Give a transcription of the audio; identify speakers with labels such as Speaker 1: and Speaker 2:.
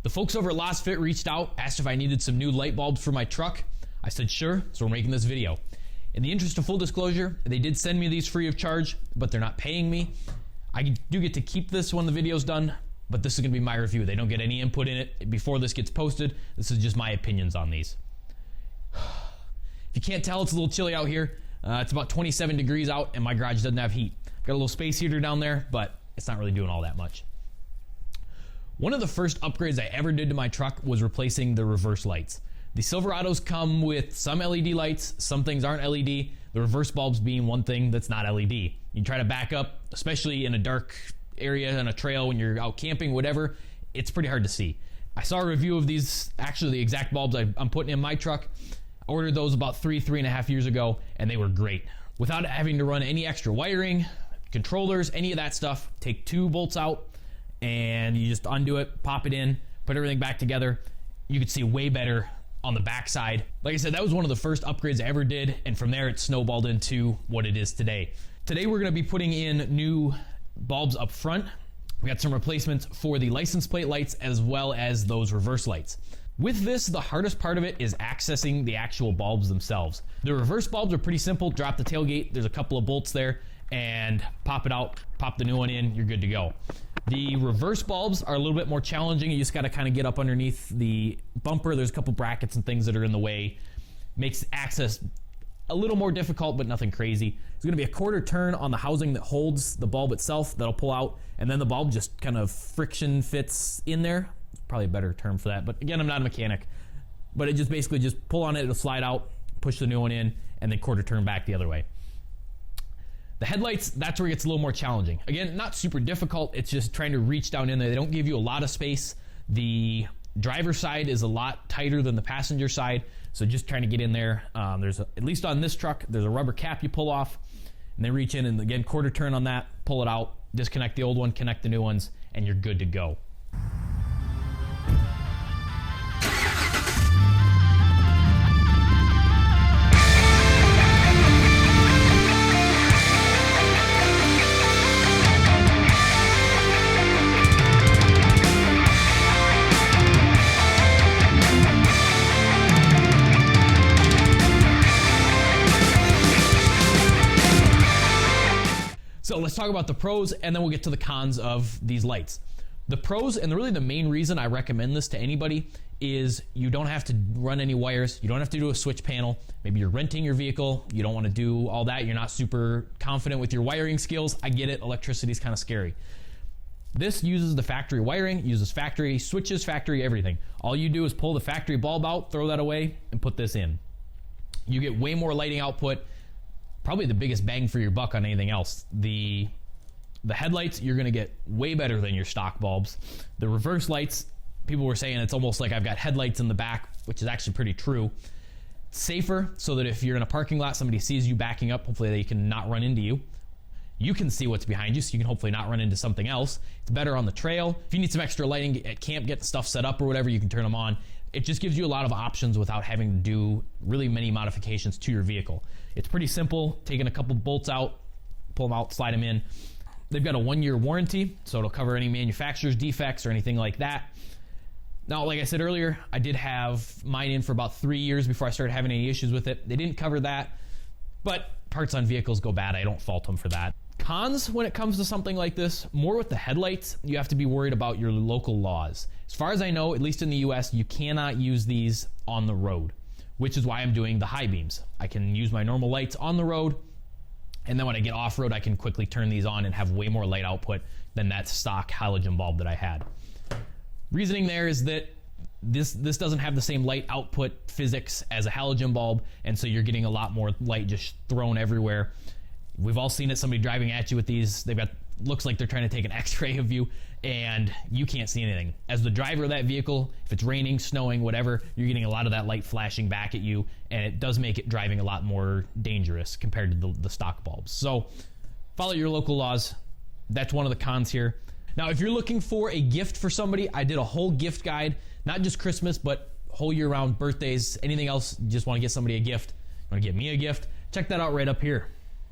Speaker 1: The folks over at Lasfit reached out, asked if I needed some new light bulbs for my truck. I said sure, so we're making this video. In the interest of full disclosure, they did send me these free of charge, but they're not paying me. I do get to keep this when the video's done, but this is gonna be my review. They don't get any input in it before this gets posted. This is just my opinions on these. If you can't tell, it's a little chilly out here. It's about 27 degrees out and my garage doesn't have heat. I've got a little space heater down there, but it's not really doing all that much. One of the first upgrades I ever did to my truck was replacing the reverse lights. The Silverados come with some LED lights, some things aren't LED, the reverse bulbs being one thing that's not LED. You try to back up, especially in a dark area on a trail when you're out camping, whatever, it's pretty hard to see. I saw a review of these, actually the exact bulbs I'm putting in my truck. I ordered those about 3.5 years ago, and they were great. Without having to run any extra wiring, controllers, any of that stuff, take 2 bolts out, and you just undo it, pop it in, put everything back together. You could see way better on the backside. Like I said, that was one of the first upgrades I ever did, and from there it snowballed into what it is today. Today we're gonna be putting in new bulbs up front. We got some replacements for the license plate lights as well as those reverse lights. With this, the hardest part of it is accessing the actual bulbs themselves. The reverse bulbs are pretty simple. Drop the tailgate, there's a couple of bolts there, and pop it out, pop the new one in, you're good to go. The reverse bulbs are a little bit more challenging. You just got to kind of get up underneath the bumper. There's a couple brackets and things that are in the way. Makes access a little more difficult, but nothing crazy. There's going to be a quarter turn on the housing that holds the bulb itself that'll pull out, and then the bulb just kind of friction fits in there. Probably a better term for that, but again, I'm not a mechanic. But it just basically just pull on it, it'll slide out, push the new one in, and then quarter turn back the other way. The headlights, that's where it gets a little more challenging. Again, not super difficult, it's just trying to reach down in there. They don't give you a lot of space. The driver's side is a lot tighter than the passenger side, so just trying to get in there. At least on this truck, there's a rubber cap you pull off, and then reach in and again, quarter turn on that, pull it out, disconnect the old one, connect the new ones, and you're good to go. So let's talk about the pros and then we'll get to the cons of these lights. The pros, and really the main reason I recommend this to anybody, is you don't have to run any wires, you don't have to do a switch panel. Maybe you're renting your vehicle, you don't want to do all that, you're not super confident with your wiring skills. I get it, electricity is kind of scary. This uses the factory wiring, uses factory switches, factory everything. All you do is pull the factory bulb out, throw that away, and put this in. You get way more lighting output, probably the biggest bang for your buck on anything else. The headlights, you're gonna get way better than your stock bulbs. The reverse lights, people were saying it's almost like I've got headlights in the back, which is actually pretty true. Safer, so that if you're in a parking lot, somebody sees you backing up, hopefully they can not run into you. You can see what's behind you, so you can hopefully not run into something else. It's better on the trail. If you need some extra lighting at camp, get stuff set up or whatever, you can turn them on. It just gives you a lot of options without having to do really many modifications to your vehicle. It's pretty simple, taking a couple bolts out, pull them out, slide them in. They've got a 1-year warranty, so it'll cover any manufacturer's defects or anything like that. Now, like I said earlier, I did have mine in for about 3 years before I started having any issues with it. They didn't cover that, but parts on vehicles go bad. I don't fault them for that. Cons when it comes to something like this, more with the headlights, you have to be worried about your local laws. As far as I know, at least in the US, you cannot use these on the road, which is why I'm doing the high beams. I can use my normal lights on the road, and then when I get off-road, I can quickly turn these on and have way more light output than that stock halogen bulb that I had. Reasoning there is that this doesn't have the same light output physics as a halogen bulb, and so you're getting a lot more light just thrown everywhere. We've all seen it, somebody driving at you with these, looks like they're trying to take an x-ray of you, and you can't see anything. As the driver of that vehicle, if it's raining, snowing, whatever, you're getting a lot of that light flashing back at you, and it does make it driving a lot more dangerous compared to the stock bulbs. So follow your local laws. That's one of the cons here. Now, if you're looking for a gift for somebody, I did a whole gift guide, not just Christmas, but whole year round, birthdays, anything else, you just want to get somebody a gift, want to get me a gift, check that out right up here.